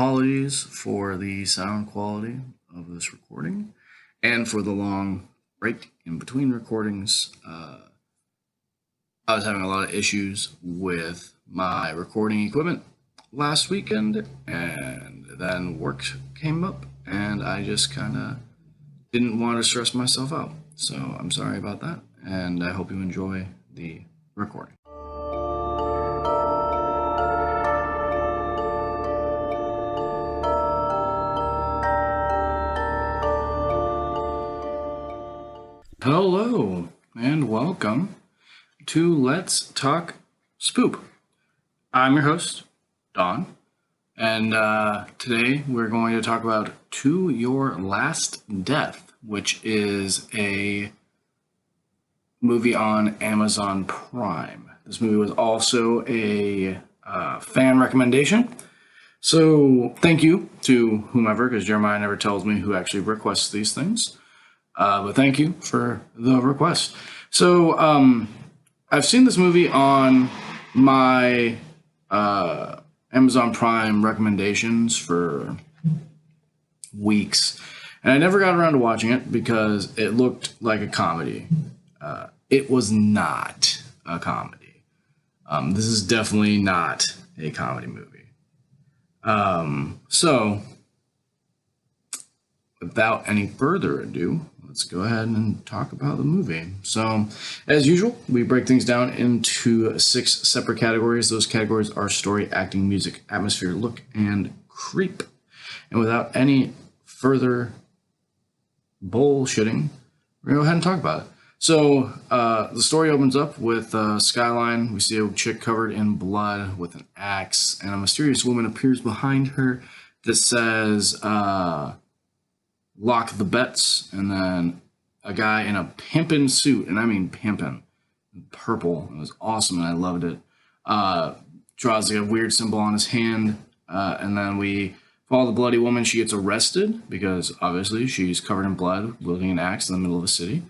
Apologies for the sound quality of this recording and for the long break in between recordings. I was having a lot of issues with my recording equipment last weekend, and then work came up, and I just kind of didn't want to stress myself out. So I'm sorry about that, and I hope you enjoy the recording. Hello, and welcome to Let's Talk Spoop. I'm your host, Don, and today we're going to talk about To Your Last Death, which is a movie on Amazon Prime. This movie was also a fan recommendation, so thank you to whomever, because Jeremiah never tells me who actually requests these things. But thank you for the request. So I've seen this movie on my Amazon Prime recommendations for weeks, and I never got around to watching it because it looked like a comedy. It was not a comedy. This is definitely not a comedy movie. So without any further ado, let's go ahead and talk about the movie. So, as usual, we break things down into 6 separate categories. Those categories are story, acting, music, atmosphere, look, and creep. And without any further bullshitting, we're going to go ahead and talk about it. So, the story opens up with Skyline. We see a chick covered in blood with an axe, and a mysterious woman appears behind her that says, lock the bets, and then a guy in a pimpin' suit, and I mean pimpin', purple. It was awesome, and I loved it. Draws like a weird symbol on his hand, and then we follow the bloody woman. She gets arrested because obviously she's covered in blood, wielding an axe in the middle of a city.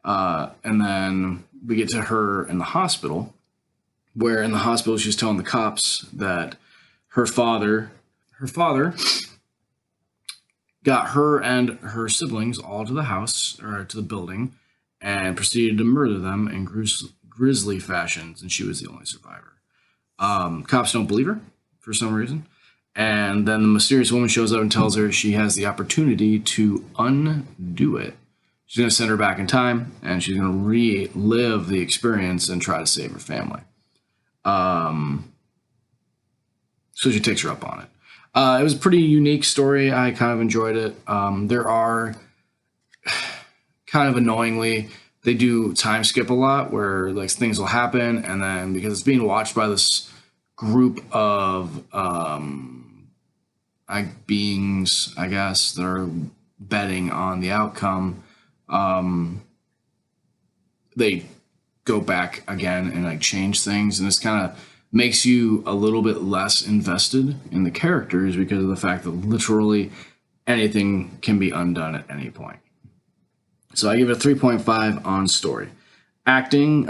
And then we get to her in the hospital, where in the hospital she's telling the cops that her father got her and her siblings all to the house, or to the building, and proceeded to murder them in grisly fashions, and she was the only survivor. Cops don't believe her for some reason, and then the mysterious woman shows up and tells her she has the opportunity to undo it. She's going to send her back in time, and she's going to relive the experience and try to save her family. So she takes her up on it. It was a pretty unique story. I kind of enjoyed it. There are, kind of annoyingly, they do time skip a lot where like things will happen, and then because it's being watched by this group of beings, I guess, that are betting on the outcome, they go back again and like change things, and it's kind of makes you a little bit less invested in the characters because of the fact that literally anything can be undone at any point. So I give it a 3.5 on story. Acting,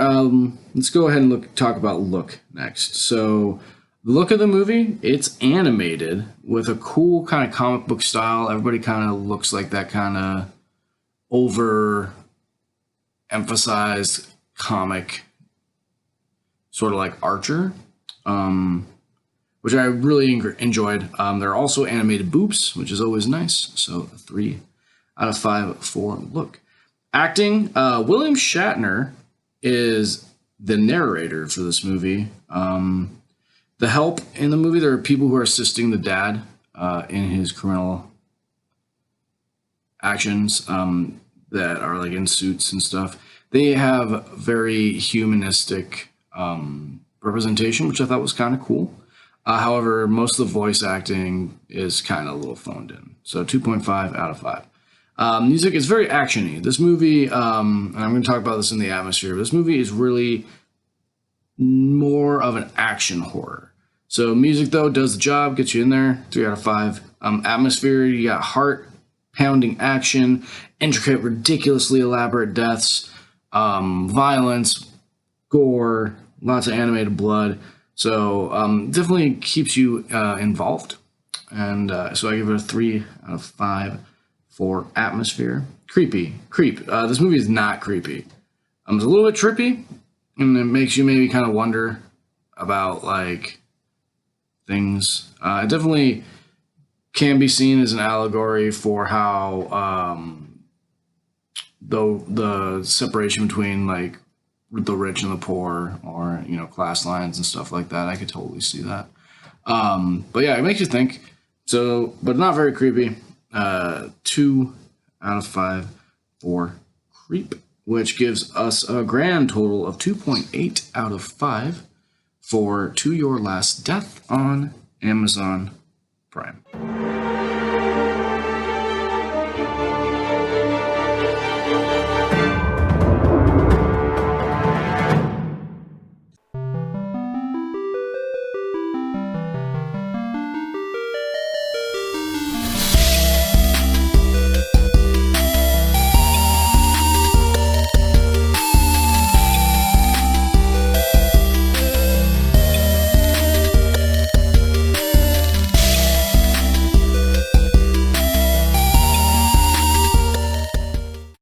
let's go ahead and talk about look next. So the look of the movie, it's animated with a cool kind of comic book style. Everybody kind of looks like that kind of over emphasized comic, sort of like Archer. Which I really enjoyed. There are also animated boobs, which is always nice. So a 3 out of 5 for look. Acting, William Shatner is the narrator for this movie. The help in the movie, there are people who are assisting the dad in his criminal actions that are like in suits and stuff. They have very humanistic representation, which I thought was kind of cool. However, most of the voice acting is kind of a little phoned in. So 2.5 out of 5. Music is very actiony. This movie, and I'm going to talk about this in the atmosphere, but this movie is really more of an action horror. So music, though, does the job, gets you in there, 3 out of 5. Atmosphere, you got heart-pounding action, intricate, ridiculously elaborate deaths, violence, gore, lots of animated blood. So definitely keeps you involved. And so I give it a 3 out of 5 for atmosphere. Creepy. This movie is not creepy. It's a little bit trippy, and it makes you maybe kind of wonder about like things. It definitely can be seen as an allegory for how the separation between like the rich and the poor, or class lines and stuff like that. I could totally see that. But yeah, it makes you think. So, but not very creepy. 2 out of 5 for creep, which gives us a grand total of 2.8 out of 5 for To Your Last Death on Amazon Prime.